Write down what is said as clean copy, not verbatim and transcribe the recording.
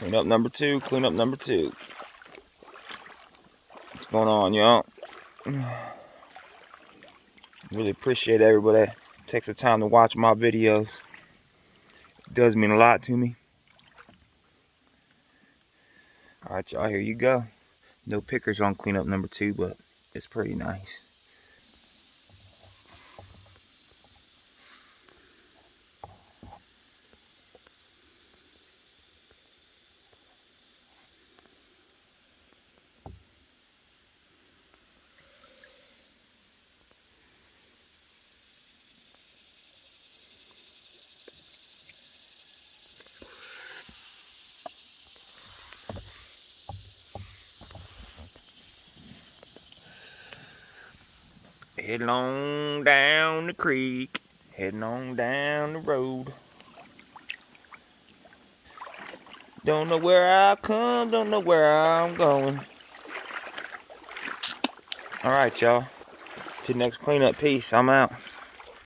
Cleanup number two, cleanup number two. What's going on, y'all? Really appreciate everybody that takes the time to watch my videos. It does mean a lot to me. Alright, y'all, here you go. No pickers on cleanup number two, but it's pretty nice. Heading on down the creek, heading on down the road. Don't know where I come, don't know where I'm going. Alright, y'all. Till next cleanup, peace. I'm out.